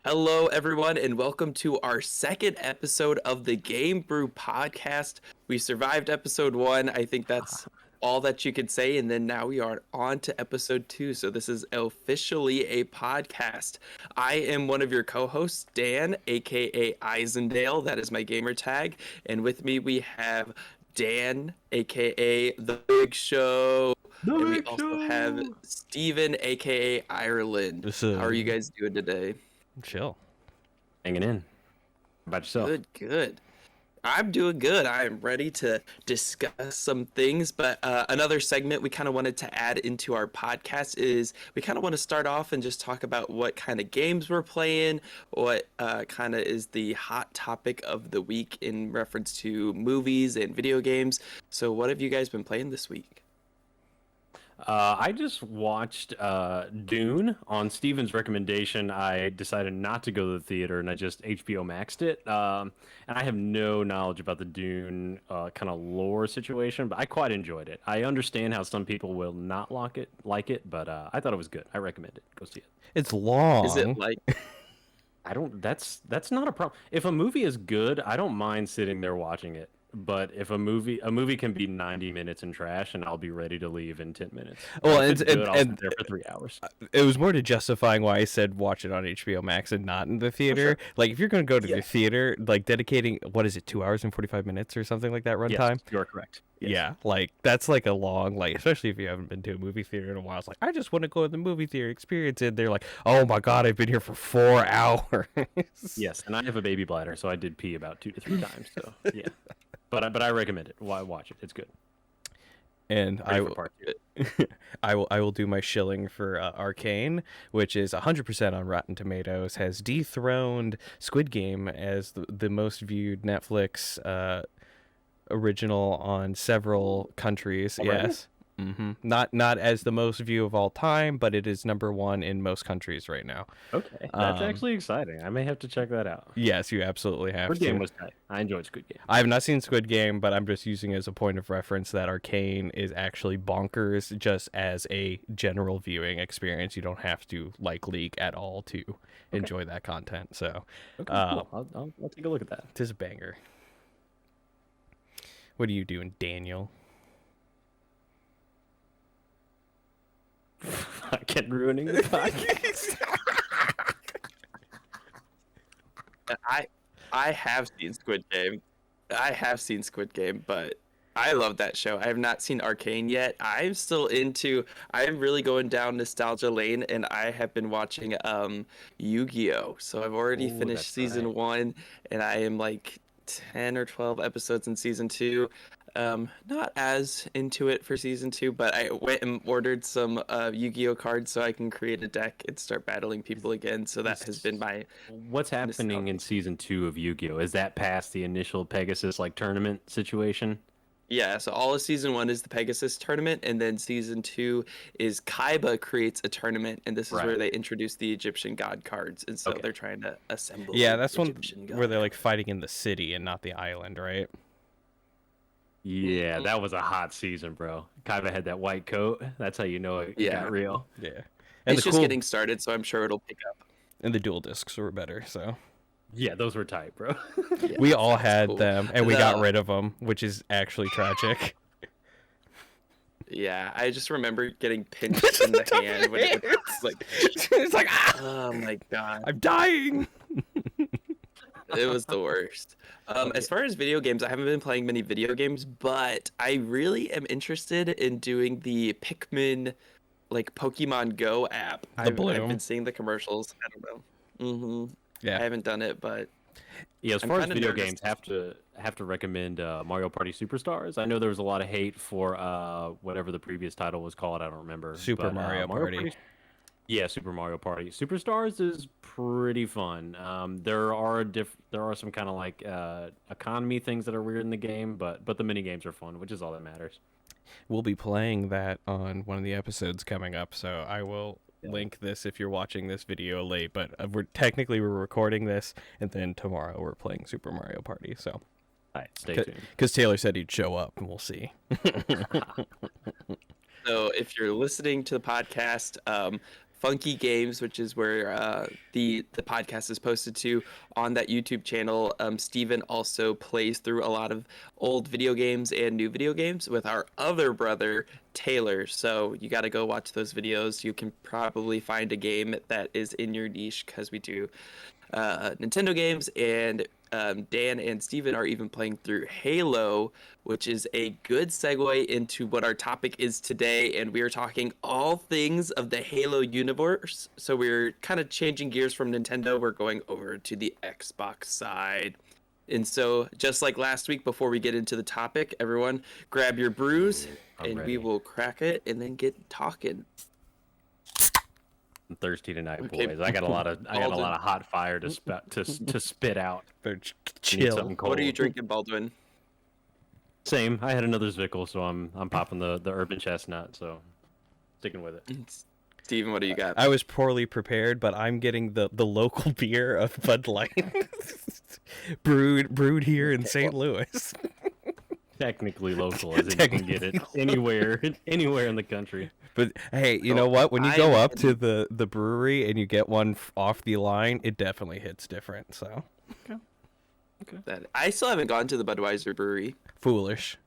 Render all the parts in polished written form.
Hello, everyone, and welcome to our second episode of the GameBrew podcast. We survived episode 1. I think that's all that you could say. And then now we are on to episode 2. So this is officially a podcast. I am one of your co-hosts, Dan, aka Eisendale. That is my gamer tag. And with me, we have Dan, aka The Big Show. And we also have Steven, aka Ireland. How are you guys doing today? Chill. Hanging in. How about yourself? Good. I'm doing good. I am ready to discuss some things, but another segment we kind of wanted to add into our podcast is we kind of want to start off and just talk about what kind of games we're playing, what kind of is the hot topic of the week in reference to movies and video games. So what have you guys been playing this week? I just watched Dune on Steven's recommendation. I decided not to go to the theater and I just HBO Maxed it. And I have no knowledge about the Dune kind of lore situation, but I quite enjoyed it. I understand how some people will not like it, but I thought it was good. I recommend it. Go see it. It's long. Is it like... That's not a problem. If a movie is good, I don't mind sitting there watching it. But if a movie can be 90 minutes and trash, and I'll be ready to leave in 10 minutes. Well, I'll sit there for 3 hours. It was more to justifying why I said watch it on HBO Max and not in the theater. Sure. Like, if you're going to go to the theater, like dedicating 2 hours and 45 minutes or something like that runtime. Yes, you're correct. Yes. Yeah, like that's like a long, like, especially if you haven't been to a movie theater in a while. It's like, I just want to go to the movie theater experience it. They're like, oh my god, I've been here for 4 hours. Yes, and I have a baby bladder, so I did pee about 2 to 3 times. So yeah. But I recommend it. Why watch it? It's good. And I will do my shilling for Arcane, which is 100% on Rotten Tomatoes, has dethroned Squid Game as the most viewed Netflix original on several countries. Already? Yes. Mm-hmm. Not as the most view of all time, but it is number 1 in most countries right now. Okay, that's actually exciting. I may have to check that out. Yes, you absolutely have to. Squid Game was tight. I enjoyed Squid Game. I have not seen Squid Game, but I'm just using it as a point of reference that Arcane is actually bonkers just as a general viewing experience. You don't have to like League at all to enjoy that content. So, cool. I'll take a look at that. It is a banger. What are you doing, Daniel? Fucking ruining the podcast. I have seen Squid Game. But I love that show. I have not seen Arcane yet. I'm really going down nostalgia lane, and I have been watching Yu-Gi-Oh! So I've already finished season 1, and I am like 10 or 12 episodes in season 2. Not as into it for season 2, but I went and ordered some Yu-Gi-Oh cards so I can create a deck and start battling people again. So that has been my... What's happening in season 2 of Yu-Gi-Oh? Is that past the initial Pegasus tournament situation? Yeah, so all of season 1 is the Pegasus tournament, and then season 2 is Kaiba creates a tournament, and this is where they introduce the Egyptian god cards, and so they're trying to assemble. Yeah, that's one where they're like fighting in the city and not the island, right? Yeah, that was a hot season, bro. Kaiba had that white coat. That's how you know it got real. Yeah. And it's just getting started, so I'm sure it'll pick up. And the dual discs were better, so... Yeah, those were tight, bro. Yeah, we all had them, and we got rid of them, which is actually tragic. Yeah, I just remember getting pinched in the hand when it was like... It's like, ah! Oh my god. I'm dying! It was the worst. As far as video games, I haven't been playing many video games, but I really am interested in doing the Pikmin, like, Pokemon Go app. I've been seeing the commercials. I don't know. Mm-hmm. Yeah. I haven't done it, but... Yeah, as far as video games, have to recommend Mario Party Superstars. I know there was a lot of hate for whatever the previous title was called. I don't remember. Super Mario Party. Yeah, Super Mario Party. Superstars is pretty fun. There are some kind of like economy things that are weird in the game, but the mini games are fun, which is all that matters. We'll be playing that on one of the episodes coming up, so I will link this if you're watching this video late. But we're recording this, and then tomorrow we're playing Super Mario Party. So, all right, stay tuned. Because Taylor said he'd show up, and we'll see. So if you're listening to the podcast, FNKY Games, which is where the podcast is posted to on that YouTube channel. Steven also plays through a lot of old video games and new video games with our other brother, Taylor. So you got to go watch those videos. You can probably find a game that is in your niche because we do Nintendo games, and Dan and Steven are even playing through Halo, which is a good segue into what our topic is today. And we are talking all things of the Halo universe. So we're kind of changing gears from Nintendo. We're going over to the Xbox side. And so just like last week, before we get into the topic, everyone grab your brews and we will crack it and then get talking. I'm thirsty tonight, boys. I got a lot of hot fire to spit out. Chill. What are you drinking, Baldwin? Same. I had another Zwickle, so I'm popping the urban chestnut. So sticking with it. Steven, what do you got? I was poorly prepared, but I'm getting the local beer of Bud Light, brewed here in St. Louis. Technically local, as in you can get it anywhere in the country. But hey, you know what? When you go up to the brewery and you get one off the line, it definitely hits different. So, okay. I still haven't gone to the Budweiser brewery. Foolish.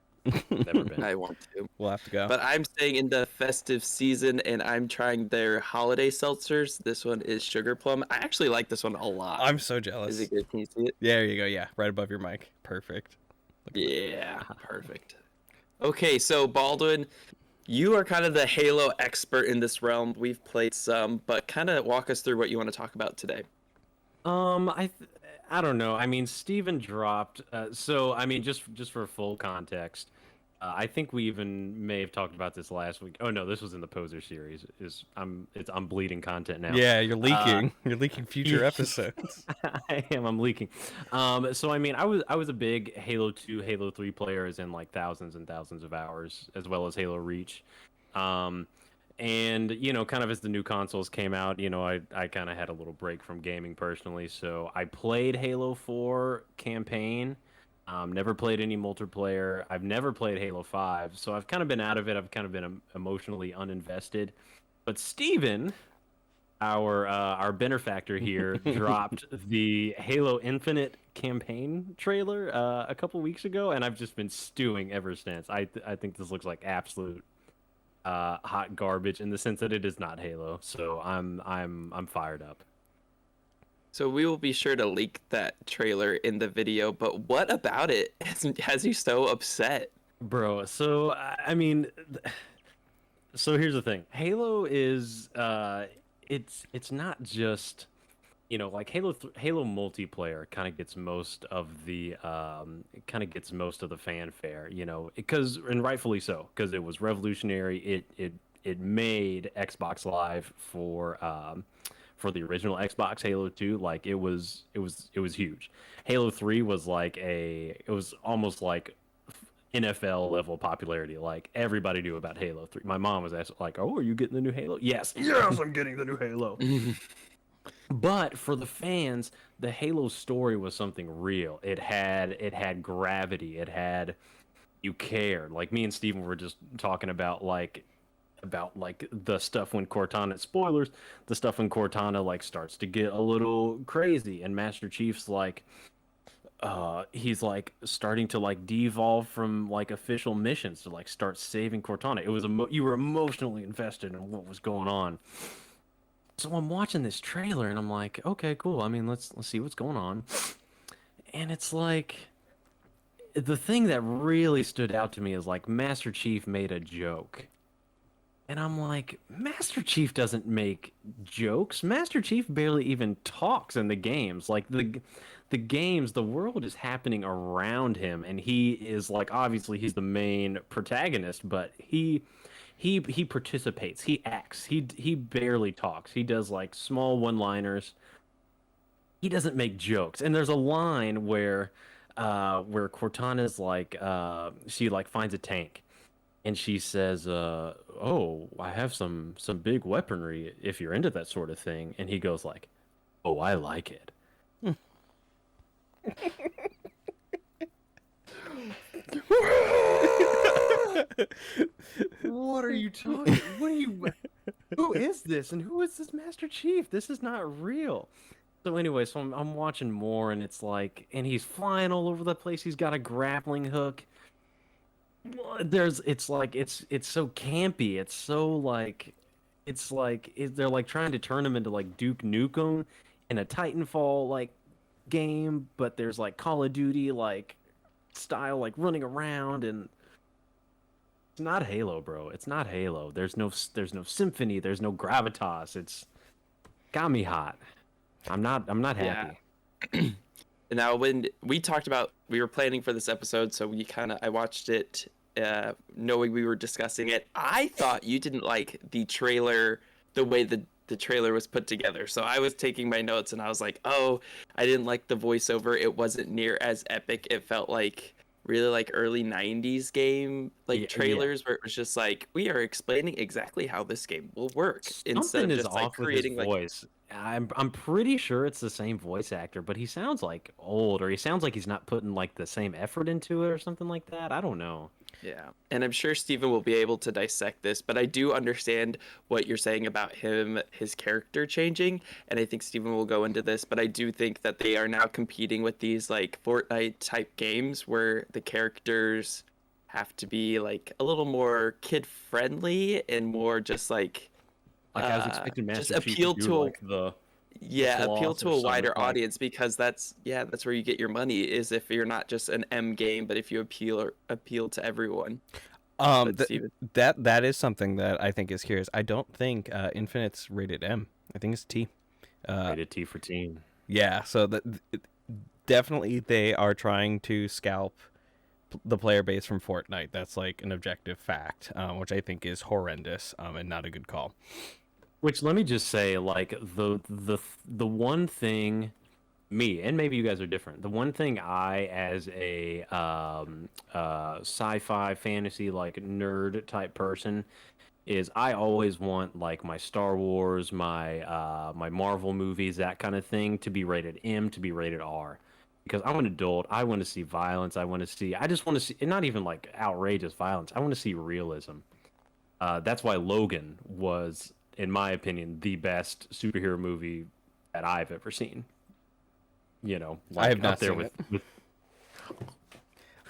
Never been. I want to. We'll have to go. But I'm staying in the festive season, and I'm trying their holiday seltzers. This one is Sugar Plum. I actually like this one a lot. I'm so jealous. Is it good? Can you see it? Yeah, there you go. Yeah, right above your mic. Perfect. Yeah, perfect. Okay, so Baldwin, you are kind of the Halo expert in this realm. We've played some, but kind of walk us through what you want to talk about today. I don't know. I mean, Steven dropped. So I mean, just for full context, I think we even may have talked about this last week. Oh no, this was in the Poser series. I'm bleeding content now. Yeah, you're leaking. You're leaking future episodes. I'm leaking. So I mean, I was a big Halo 2, Halo 3 player, as in like thousands and thousands of hours, as well as Halo Reach. And you know, kind of as the new consoles came out, you know, I kind of had a little break from gaming personally. So I played Halo 4 campaign. Never played any multiplayer. I've never played Halo 5, so I've kind of been out of it. I've kind of been emotionally uninvested. But Steven, our benefactor here, dropped the Halo Infinite campaign trailer a couple weeks ago, and I've just been stewing ever since. I think this looks like absolute hot garbage in the sense that it is not Halo. So I'm fired up. So we will be sure to link that trailer in the video, but what about it has you so upset? Bro, so I mean, so here's the thing. Halo is it's not just, you know, like Halo multiplayer kind of gets most of the fanfare, you know, because, and rightfully so, because it was revolutionary. It made Xbox Live for the original Xbox, Halo 2, like it was huge. Halo 3 was it was almost like NFL level popularity. Like everybody knew about Halo 3. My mom was asked, like, "Oh, are you getting the new Halo?" Yes, I'm getting the new Halo. But for the fans, the Halo story was something real. It had gravity. You cared. Like me and Steven were just talking about the stuff when Cortana, spoilers, the stuff when Cortana like starts to get a little crazy, and Master Chief's like he's like starting to like devolve from like official missions to like start saving Cortana. It was you were emotionally invested in what was going on. So I'm watching this trailer and I'm like, okay, cool. I mean, let's see what's going on. And it's like, the thing that really stood out to me is like Master Chief made a joke. And I'm like, Master Chief doesn't make jokes. Master Chief barely even talks in the games. Like the games, the world is happening around him, and he is like, obviously he's the main protagonist, but he participates, he acts, he barely talks. He does like small one-liners. He doesn't make jokes. And there's a line where Cortana's like, she like finds a tank. And she says, "Oh, I have some big weaponry if you're into that sort of thing." And he goes like, "Oh, I like it." What are you talking? What are you? Who is this? And who is this Master Chief? This is not real. So anyway, so I'm watching more, and it's like, and he's flying all over the place. He's got a grappling hook. It's so campy. It's so like, they're like trying to turn him into like Duke Nukem in a Titanfall like game, but there's like Call of Duty like style like running around, and it's not Halo, bro. It's not Halo. There's no symphony. There's no gravitas. It's got me hot. I'm not happy. Yeah. Now, when we talked about, we were planning for this episode, so I watched it knowing we were discussing it. I thought you didn't like the trailer, the way the trailer was put together. So I was taking my notes and I was like, oh, I didn't like the voiceover. It wasn't near as epic. It felt like really like early 90s game trailers where it was just like, we are explaining exactly how this game will work. Something is off creating with his voice. I'm pretty sure it's the same voice actor, but he sounds like old, or he sounds like he's not putting like the same effort into it or something like that. I don't know. Yeah, and I'm sure Steven will be able to dissect this, but I do understand what you're saying about his character changing, and I think Steven will go into this, but I do think that they are now competing with these like Fortnite type games where the characters have to be like a little more kid friendly and more just like I was expecting Master Chief appeal to do, like, the appeal to a wider like... audience, because that's where you get your money, is if you're not just an M game, but if you appeal to everyone. That is something that I think is curious. I don't think Infinite's rated M. I think it's T. Rated T for teen. Yeah, so definitely they are trying to scalp the player base from Fortnite. That's like an objective fact, which I think is horrendous and not a good call. Which, let me just say, like, the one thing, me, and maybe you guys are different, the one thing I, as a sci-fi fantasy like nerd type person, is I always want like my Star Wars, my my Marvel movies, that kind of thing, to be rated M, to be rated R. Because I'm an adult, I want to see violence, I just want to see, and not even like outrageous violence, I want to see realism. That's why Logan was, in my opinion, the best superhero movie that I've ever seen. You know, like, I have not there seen with, it. With...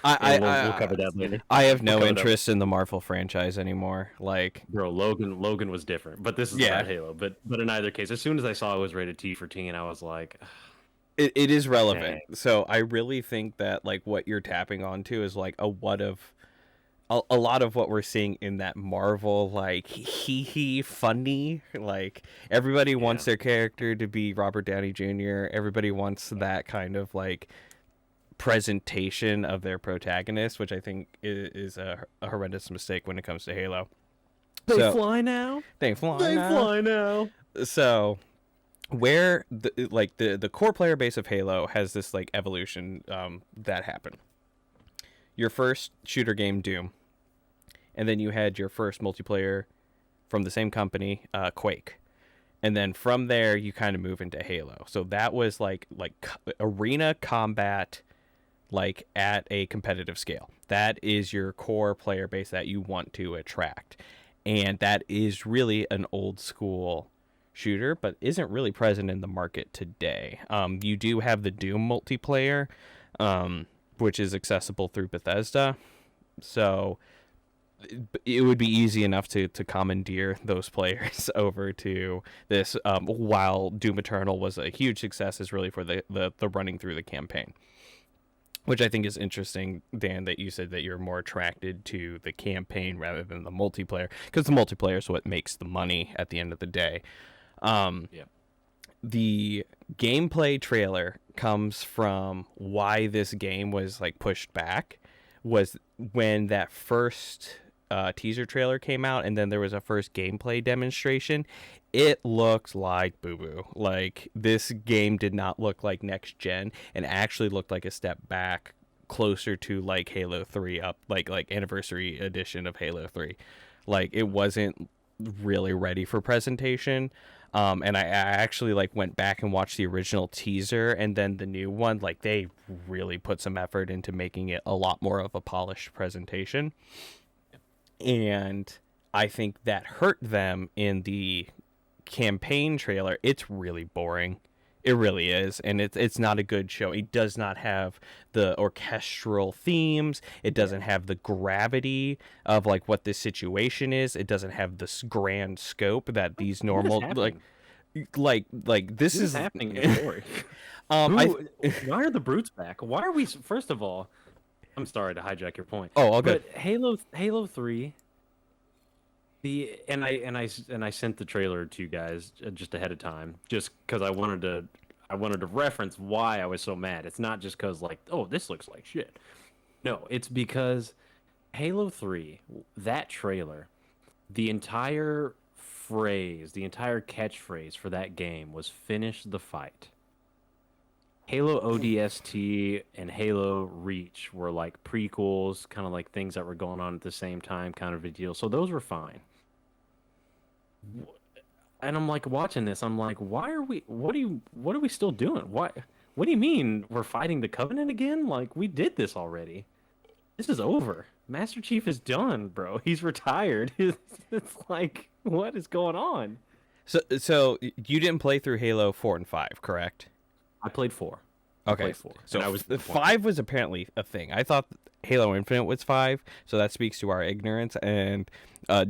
We'll cover that later. I have no interest in the Marvel franchise anymore. Like, bro, Logan was different, but this is not Halo. But in either case, as soon as I saw it was rated T for teen, I was like, it is relevant. Dang. So I really think that like what you're tapping onto is like a lot of what we're seeing in that Marvel, like, funny, like, everybody wants their character to be Robert Downey Jr. Everybody wants that kind of, like, presentation of their protagonist, which I think is a horrendous mistake when it comes to Halo. They fly now? They fly now. So, where, the core player base of Halo has this, like, evolution that happened. Your first shooter game, Doom. And then you had your first multiplayer from the same company, Quake. And then from there, you kind of move into Halo. So that was like arena combat, like at a competitive scale. That is your core player base that you want to attract. And that is really an old school shooter, but isn't really present in the market today. You do have the Doom multiplayer, which is accessible through Bethesda. So it would be easy enough to commandeer those players over to this, while Doom Eternal was a huge success, is really for the running through the campaign. Which I think is interesting, Dan, that you said that you're more attracted to the campaign rather than the multiplayer, because the multiplayer is what makes the money at the end of the day. The gameplay trailer comes from why this game was like pushed back, was when that first teaser trailer came out, and then there was a first gameplay demonstration. It looked like boo-boo. Like, this game did not look like next gen, and actually looked like a step back, closer to like Halo 3, up like anniversary edition of Halo 3. Like, it wasn't really ready for presentation. And I actually like went back and watched the original teaser and then the new one. Like, they really put some effort into making it a lot more of a polished presentation. And I think that hurt them in the campaign trailer. It's really boring. It really is, and it's not a good show. It does not have the orchestral themes. It doesn't have the gravity of like what this situation is. It doesn't have this grand scope that these normal like this is happening in the story. Why are the brutes back? Why are we? First of all, I'm sorry to hijack your point. Oh, all good. But Halo 3. I sent the trailer to you guys just ahead of time, just because I wanted to reference why I was so mad. It's not just because like, oh, this looks like shit. No, it's because Halo 3, that trailer, the entire catchphrase for that game was "Finish the fight." Halo ODST and Halo Reach were like prequels, kind of like things that were going on at the same time, kind of a deal. So those were fine. And I'm like watching this, I'm like, what are we still doing? What do you mean we're fighting the Covenant again? Like, we did this already. This is over. Master Chief is done, bro. He's retired. It's like, what is going on? So you didn't play through Halo 4 and 5, correct? I played 4. Okay. 4. So I was 5 was apparently a thing. I thought Halo Infinite was 5, so that speaks to our ignorance. And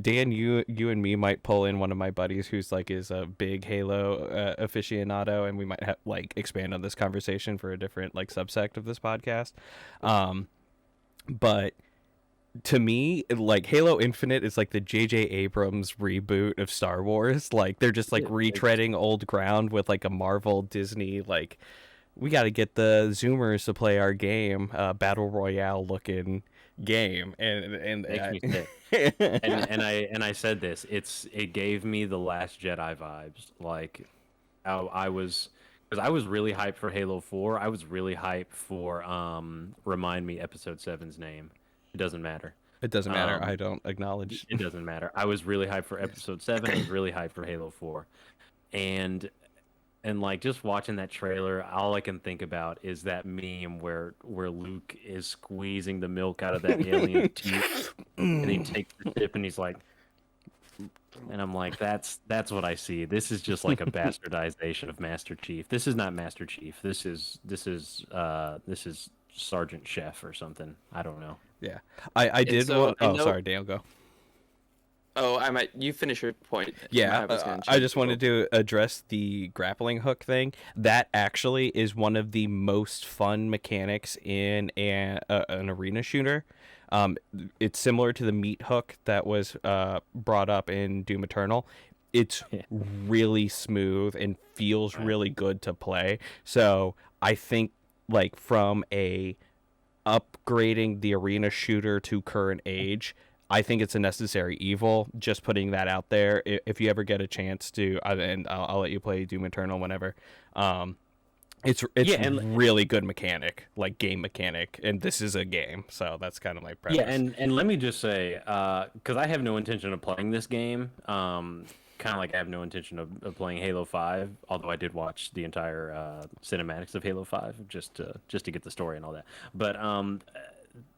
Dan, you and me might pull in one of my buddies who's like is a big Halo aficionado, and we might have like expand on this conversation for a different like subsect of this podcast. But to me, like Halo Infinite is like the J.J. Abrams reboot of Star Wars. Like they're just like retreading old ground with like a Marvel Disney like. We got to get the Zoomers to play our game, battle royale looking game, and makes me sick. and I said this. It gave me the Last Jedi vibes. Like, I was really hyped for Halo 4. I was really hyped for remind me Episode 7's name. It doesn't matter. It doesn't matter. I don't acknowledge. It doesn't matter. I was really hyped for Episode 7. I was really hyped for Halo 4, and like just watching that trailer, all I can think about is that meme where Luke is squeezing the milk out of that alien teeth, and he takes the tip and he's like, and I'm like, that's what I see. This is just like a bastardization of Master Chief. This is not Master Chief. This is Sergeant Chef or something. I don't know. Yeah, I did. So, sorry, Dale, go. Oh, you finish your point. Yeah, I just wanted to address the grappling hook thing. That actually is one of the most fun mechanics in an arena shooter. It's similar to the meat hook that was brought up in Doom Eternal. It's really smooth and feels really good to play. So I think like from a upgrading the arena shooter to current age, I think it's a necessary evil. Just putting that out there. If you ever get a chance to, and I'll let you play Doom Eternal whenever. It's really good mechanic, like game mechanic, and this is a game, so that's kind of my premise. Yeah, and let me just say, because I have no intention of playing this game. Kind of like I have no intention of playing Halo 5, although I did watch the entire cinematics of Halo 5 just to get the story and all that. But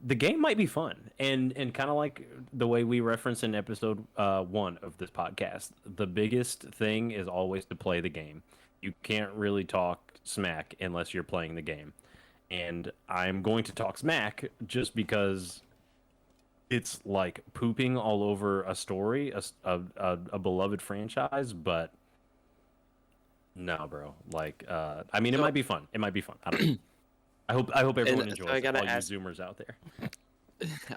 the game might be fun, and kind of like the way we referenced in episode 1 of this podcast, the biggest thing is always to play the game. You can't really talk smack unless you're playing the game, and I'm going to talk smack just because it's like pooping all over a story, a beloved franchise, but no, bro. Like, I mean, it might be fun. It might be fun. I don't know. I hope everyone enjoys it, all you Zoomers out there.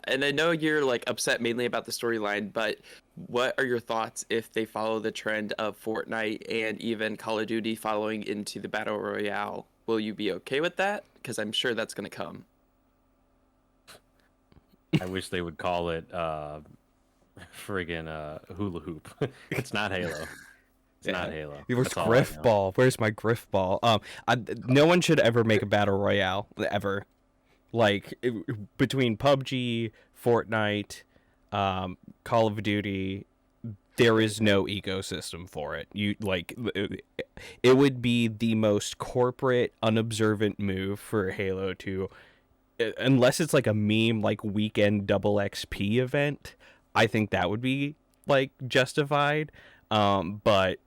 And I know you're like upset mainly about the storyline, but what are your thoughts if they follow the trend of Fortnite and even Call of Duty following into the Battle Royale? Will you be okay with that? Because I'm sure that's going to come. I wish they would call it friggin' hula hoop. It's not Halo. It's not Halo. Where's Griff Ball? Where's my Griff Ball? No one should ever make a battle royale ever. Like between PUBG, Fortnite, Call of Duty, there is no ecosystem for it. It would be the most corporate, unobservant move for Halo to, unless it's like a meme like weekend double XP event. I think that would be like justified. But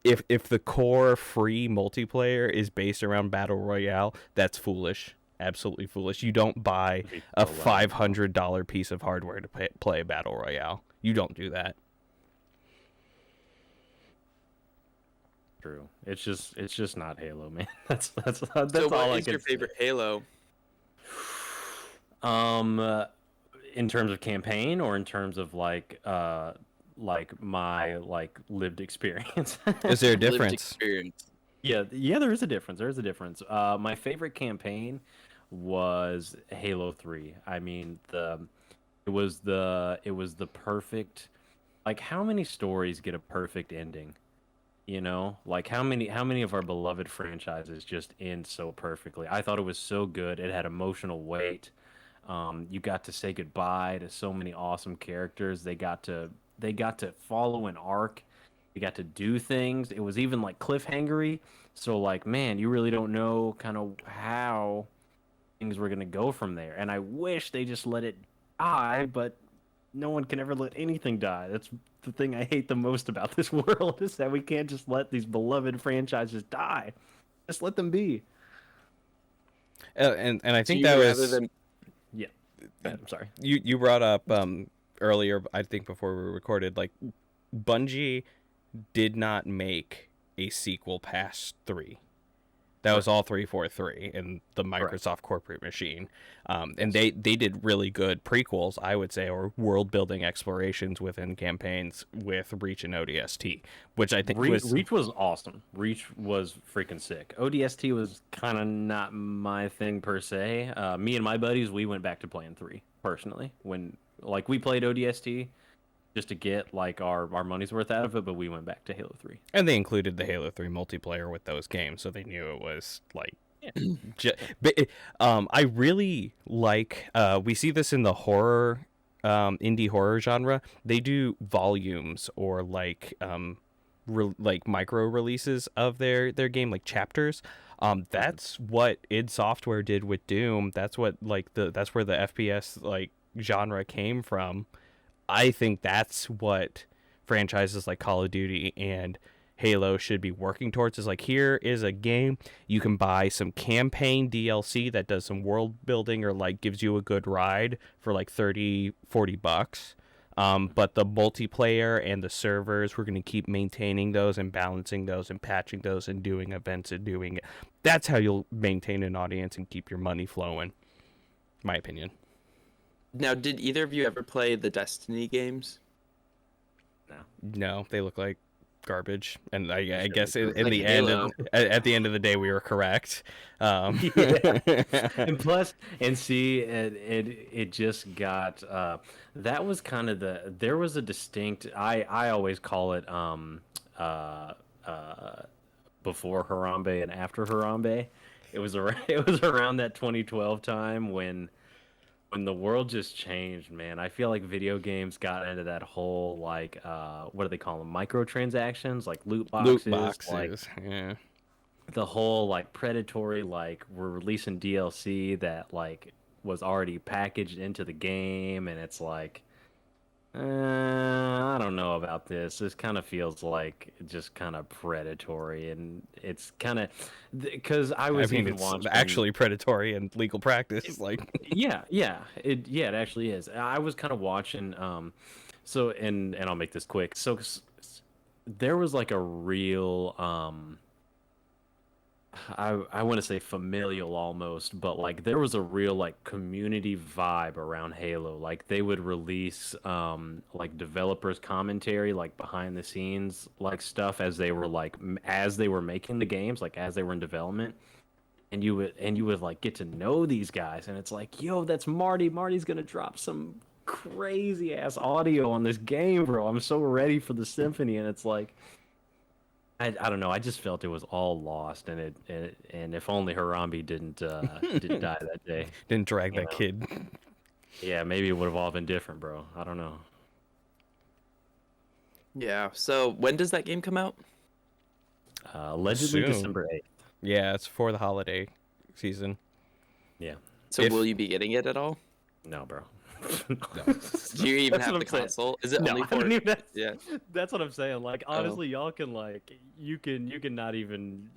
if the core free multiplayer is based around battle royale, that's foolish. Absolutely foolish. You don't buy a $500 piece of hardware to play battle royale. You don't do that. True. It's just not Halo, man. That's So all what I is can your favorite Halo? In terms of campaign or in terms of like my like lived experience. Is there a Lived difference? experience. Yeah, there is a difference. There is a difference. My favorite campaign was Halo 3. I mean, it was the perfect, like, how many stories get a perfect ending? You know, like how many of our beloved franchises just end so perfectly? I thought it was so good. It had emotional weight. You got to say goodbye to so many awesome characters. They got to follow an arc. They got to do things. It was even like cliffhangery. So like, man, you really don't know kind of how things were gonna go from there. And I wish they just let it die, but no one can ever let anything die. That's the thing I hate the most about this world, is that we can't just let these beloved franchises die. Just let them be. And I think So that you was rather than Yeah. I'm sorry. you brought up earlier, I think before we recorded, like Bungie did not make a sequel past 3. That was all 343 in the Microsoft corporate machine. And they did really good prequels, I would say, or world-building explorations within campaigns with Reach and ODST, which I think Reach was awesome. Reach was freaking sick. ODST was kind of not my thing per se. Me and my buddies, we went back to playing 3, personally. When, like, we played ODST just to get, like, our money's worth out of it, but we went back to Halo 3. And they included the Halo 3 multiplayer with those games, so they knew it was like. I really like. We see this in the horror, indie horror genre. They do volumes or like micro releases of their game, like chapters. That's what id Software did with Doom. That's what that's where the FPS like genre came from. I think that's what franchises like Call of Duty and Halo should be working towards, is like, here is a game you can buy some campaign DLC that does some world building or like gives you a good ride for like $30-$40. But the multiplayer and the servers, we're going to keep maintaining those and balancing those and patching those and doing events and doing it. That's how you'll maintain an audience and keep your money flowing, my opinion. Now, did either of you ever play the Destiny games? No, they look like garbage, and I guess in like the Halo. at the end of the day, we were correct. And plus, and see, it just got that was kind of there was a distinct. I always call it before Harambe and after Harambe. It was around that 2012 time when the world just changed, man. I feel like video games got into that whole, like, what do they call them? Microtransactions, like loot boxes. Like, yeah. the whole, like, predatory, like, we're releasing DLC that, like, was already packaged into the game, and it's like, I don't know about this. This kind of feels like just kind of predatory, and it's kind of because I mean, it's watching actually predatory and legal practice. Like, it actually is. I was kind of watching, so and I'll make this quick. So there was like a real I want to say familial almost, but like there was a real like community vibe around Halo. Like they would release like developers commentary, like behind the scenes like stuff as they were making the games, like as they were in development. And you would like get to know these guys, and it's like, yo, that's Marty. Marty's gonna drop some crazy ass audio on this game, bro. I'm so ready for the symphony, and it's like, I don't know. I just felt it was all lost, and and if only Harambe didn't die that day. Didn't drag that kid. Yeah, maybe it would have all been different, bro. I don't know. Yeah. So when does that game come out? Allegedly Soon. December 8th. Yeah, it's for the holiday season. Yeah. So will you be getting it at all? No, bro. Do you even have the console? Is it only for? Yeah, that's what I'm saying. Like, honestly, y'all can like, you cannot even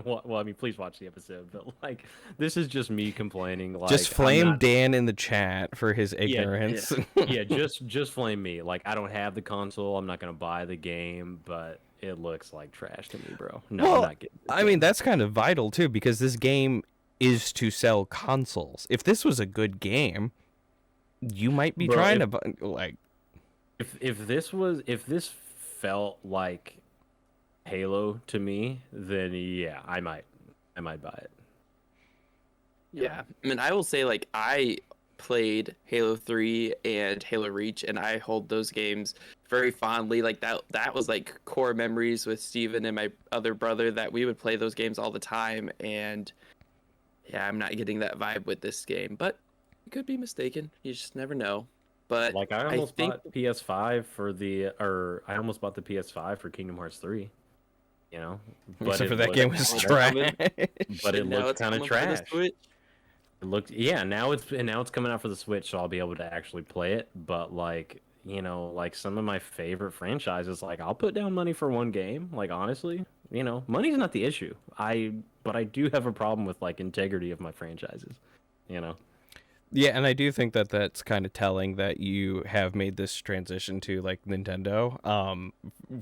well, I mean, please watch the episode. But like, this is just me complaining. Like, just flame Dan in the chat for his ignorance. Yeah, just flame me. Like, I don't have the console. I'm not gonna buy the game, but it looks like trash to me, bro. No, well, I'm not getting it. I mean, that's kind of vital too, because this game is to sell consoles. If this was a good game, you might be trying to buy, like, if this felt like Halo to me, then yeah, I might buy it. Yeah, I mean, I will say, like, I played Halo 3 and Halo Reach, and I hold those games very fondly. Like, that was like core memories with Steven and my other brother, that we would play those games all the time. And yeah, I'm not getting that vibe with this game, but I could be mistaken. You just never know. But like, I almost bought PS5 for I almost bought the PS5 for Kingdom Hearts 3. You know, but except for that game was trash. But it looked kind of trash. It looked, yeah. Now it's coming out for the Switch, so I'll be able to actually play it. But like, you know, like some of my favorite franchises, like, I'll put down money for one game. Like, honestly, you know, money's not the issue. But I do have a problem with like integrity of my franchises. You know. Yeah, and I do think that that's kind of telling that you have made this transition to like Nintendo,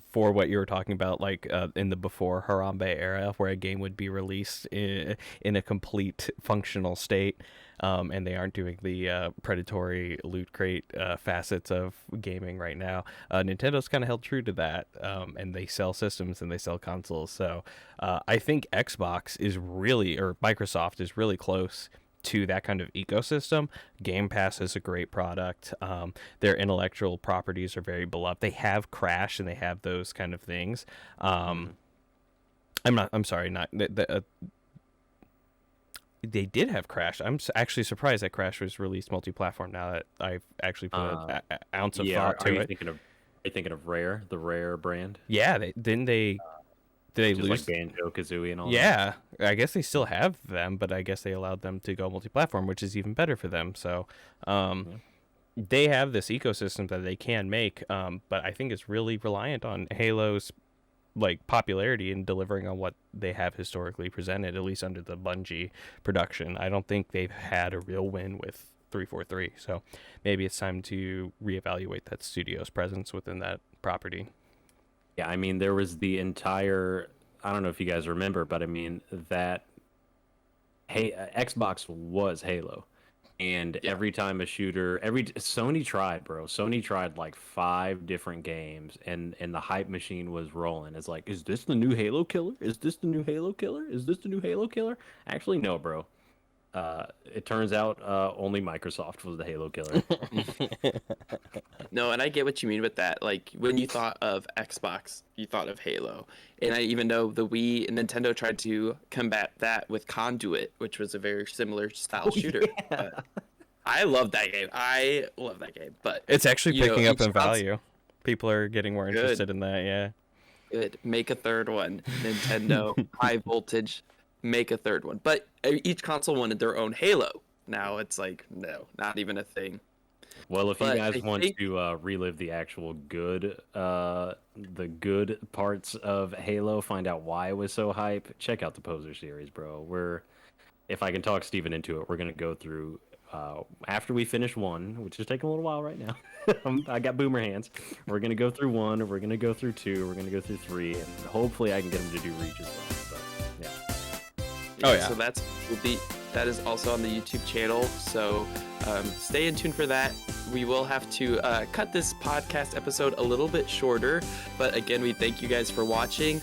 for what you were talking about, like in the before Harambe era, where a game would be released in a complete functional state, and they aren't doing the predatory loot crate facets of gaming right now. Nintendo's kind of held true to that, and they sell systems and they sell consoles. So I think Xbox is really, or Microsoft is really close to that kind of ecosystem. Game Pass is a great product. Their intellectual properties are very beloved. They have Crash and they have those kind of things. They did have Crash. I'm actually surprised that Crash was released multi-platform, now that I've actually put an ounce of thought to it. Are you thinking of Rare, the Rare brand? Yeah, did they lose, like Banjo-Kazooie and all that? Yeah, I guess they still have them, but I guess they allowed them to go multi-platform, which is even better for them. So they have this ecosystem that they can make, but I think it's really reliant on Halo's like popularity and delivering on what they have historically presented, at least under the Bungie production. I don't think they've had a real win with 343, so maybe it's time to reevaluate that studio's presence within that property. Yeah, I mean, there was the entire, I don't know if you guys remember, but I mean, that Xbox was Halo. And every time a shooter, Sony tried, bro. Sony tried like 5 different games, and the hype machine was rolling. It's like, is this the new Halo killer? Is this the new Halo killer? Is this the new Halo killer? Actually, no, bro. It turns out only Microsoft was the Halo killer. No, and I get what you mean with that. Like, when you thought of Xbox, you thought of Halo. And I even know the Wii and Nintendo tried to combat that with Conduit, which was a very similar style shooter. Yeah. I love that game. But it's actually picking up in value. People are getting more interested in that, yeah. Good. Make a third one. Nintendo, high voltage. Make a third one. But each console wanted their own Halo. Now it's like, no, not even a thing. Well, if you guys want to relive the actual good parts of Halo, find out why it was so hype, check out the Poser series, bro. If I can talk Steven into it, we're going to go through, after we finish 1, which is taking a little while right now. I got boomer hands. We're going to go through 1, we're going to go through 2, we're going to go through 3, and hopefully I can get him to do Reach as well. Oh yeah. So that is also on the YouTube channel. So stay in tune for that. We will have to cut this podcast episode a little bit shorter, but again, we thank you guys for watching.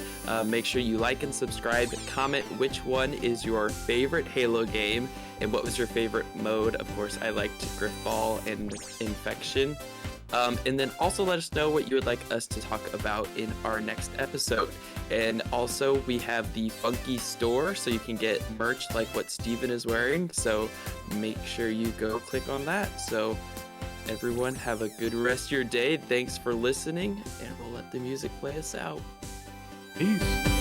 Make sure you like and subscribe. Comment which one is your favorite Halo game and what was your favorite mode. Of course, I liked Griffball and Infection. And then also let us know what you would like us to talk about in our next episode. And also, we have the Funky store, so you can get merch like what Steven is wearing. So make sure you go click on that. So everyone, have a good rest of your day. Thanks for listening, and we'll let the music play us out. Peace.